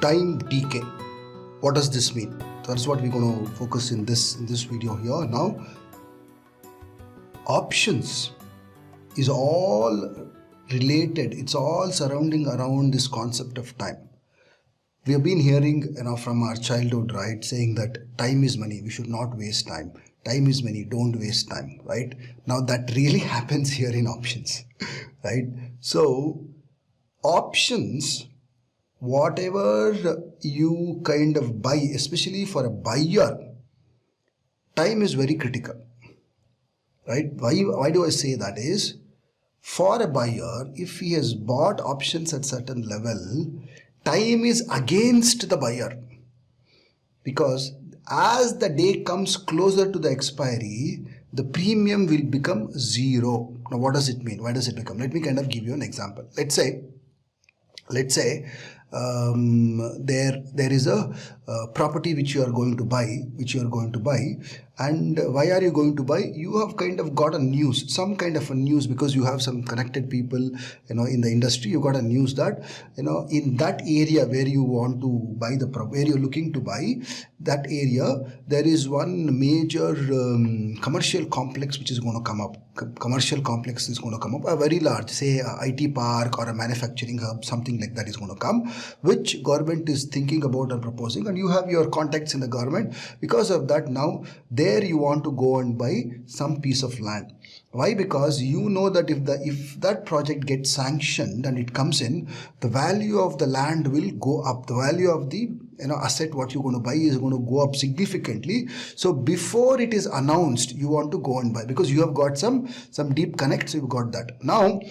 time decay. What does this mean? That's what we're going to focus in this video here. Now, options is all related. It's all surrounding around this concept of time. We have been hearing, from our childhood, right, saying that time is money. We should not waste time. Time is money. Don't waste time, right? Now that really happens here in options, right? So options, whatever you kind of buy, especially for a buyer, time is very critical, right? Why do I say that is, for a buyer, if he has bought options at certain level, time is against the buyer, because as the day comes closer to the expiry, the premium will become zero. Now what does it mean? Why does it become? Let me kind of give you an example. Let's say there is a property which you are going to buy, and why are you going to buy? You have kind of got a news, some kind of a news, because you have some connected people, in the industry. You got a news that, in that area where you want to buy where you're looking to buy, that area, there is one major commercial complex which is going to come up. Commercial complex is going to come up, a very large, say a IT park or a manufacturing hub, something like that is going to come, which government is thinking about or proposing, and you have your contacts in the government. Because of that, now there you want to go and buy some piece of land. Why? Because you know that if that project gets sanctioned and it comes in, the value of the land will go up. The value of the asset what you're going to buy is going to go up significantly. So before it is announced, you want to go and buy, because you have got some deep connects. You've got that. Now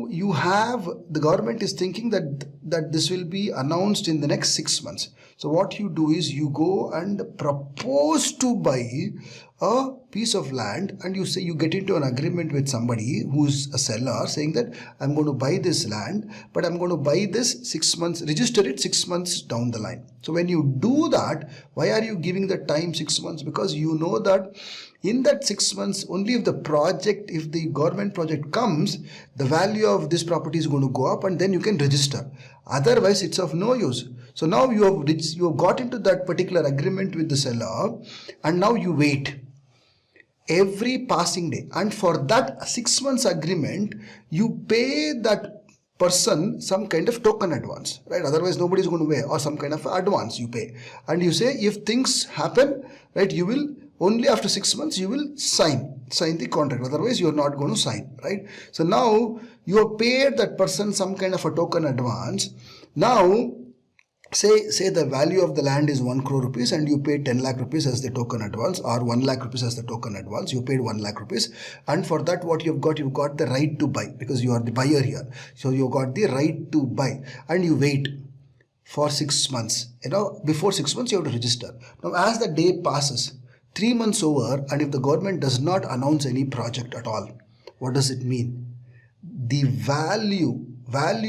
you have, the government is thinking that this will be announced in the next 6 months. So what you do is you go and propose to buy a piece of land, and you get into an agreement with somebody who's a seller, saying that I'm going to buy this land, but I'm going to buy this 6 months, register it 6 months down the line. So when you do that, why are you giving the time 6 months? Because you know that in that 6 months, only if the government project comes, the value of this property is going to go up, and then you can register. Otherwise, it's of no use. So now you have got into that particular agreement with the seller, and now you wait every passing day, and for that 6 months agreement, you pay that person some kind of token advance, right? Otherwise nobody is going to pay, or some kind of advance you pay, and you say if things happen, right, you will only after 6 months you will sign the contract. Otherwise you are not going to sign, right? So now you have paid that person some kind of a token advance. Now say the value of the land is 1 crore rupees, and you paid 10 lakh rupees as the token advance, or 1 lakh rupees as the token advance. You paid 1 lakh rupees, and for that what you've got the right to buy, because you are the buyer here. So you got the right to buy, and you wait for 6 months. Before 6 months you have to register. Now as the day passes, 3 months over, and if the government does not announce any project at all, what does it mean? The value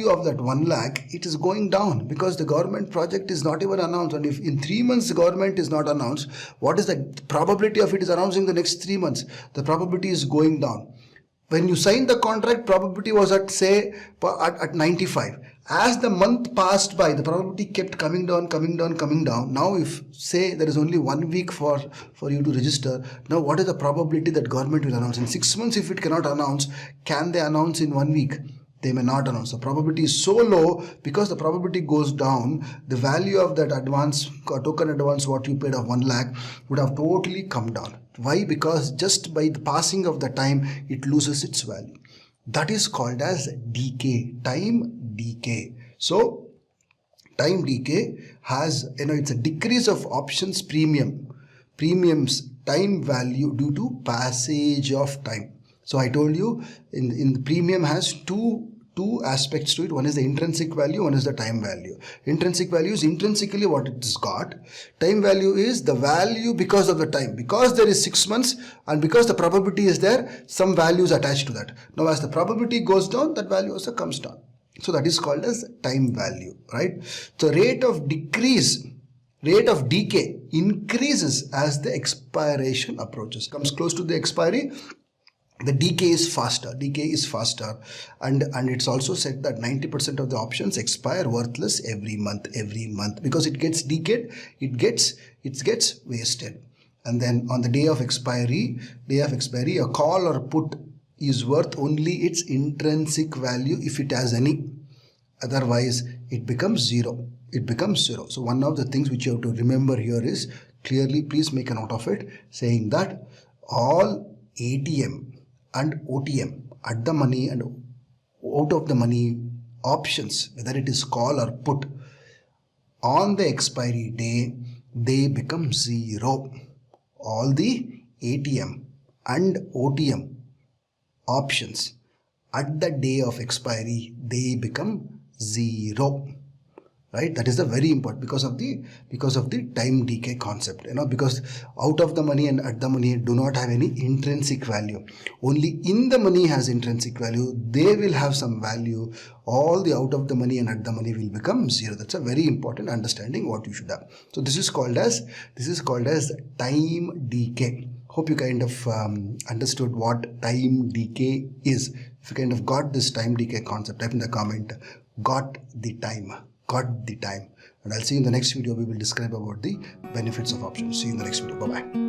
of that 1 lakh, it is going down, because the government project is not even announced. And if in 3 months the government is not announced, what is the probability of it is announcing the next 3 months? The probability is going down. When you signed the contract, probability was at 95. As the month passed by, the probability kept coming down. Now if say there is only 1 week for you to register, now what is the probability that government will announce? In 6 months, if it cannot announce, can they announce in 1 week? They may not announce. The probability is so low, because the probability goes down, the value of that advance, token advance what you paid of 1 lakh would have totally come down. Why? Because just by the passing of the time, it loses its value. That is called as decay, time decay. So time decay has, it's a decrease of options premiums time value due to passage of time. So I told you in the premium has two aspects to it. One is the intrinsic value, one is the time value. Intrinsic value is intrinsically what it has got. Time value is the value because of the time. Because there is 6 months, and because the probability is there, some values attached to that. Now as the probability goes down, that value also comes down. So that is called as time value, right? So rate of decay increases as the expiration approaches. Comes close to the expiry, the decay is faster. And it's also said that 90% of the options expire worthless every month, because it gets decayed, it gets wasted. And then on the day of expiry, a call or put is worth only its intrinsic value if it has any. Otherwise it becomes zero. So one of the things which you have to remember here is, clearly please make a note of it, saying that all ATM and OTM, at the money and out of the money options, whether it is call or put, on the expiry day they become zero. All the ATM and OTM options at the day of expiry, they become zero. Right, that is the very important, because of the time decay concept, because out of the money and at the money do not have any intrinsic value. Only in the money has intrinsic value. They will have some value. All the out of the money and at the money will become zero. That's a very important understanding what you should have. So this is called as time decay. Hope you kind of understood what time decay is. If you kind of got this time decay concept, type in the comment, got the time. And I'll see you in the next video. We will describe about the benefits of options. See you in the next video. Bye-bye.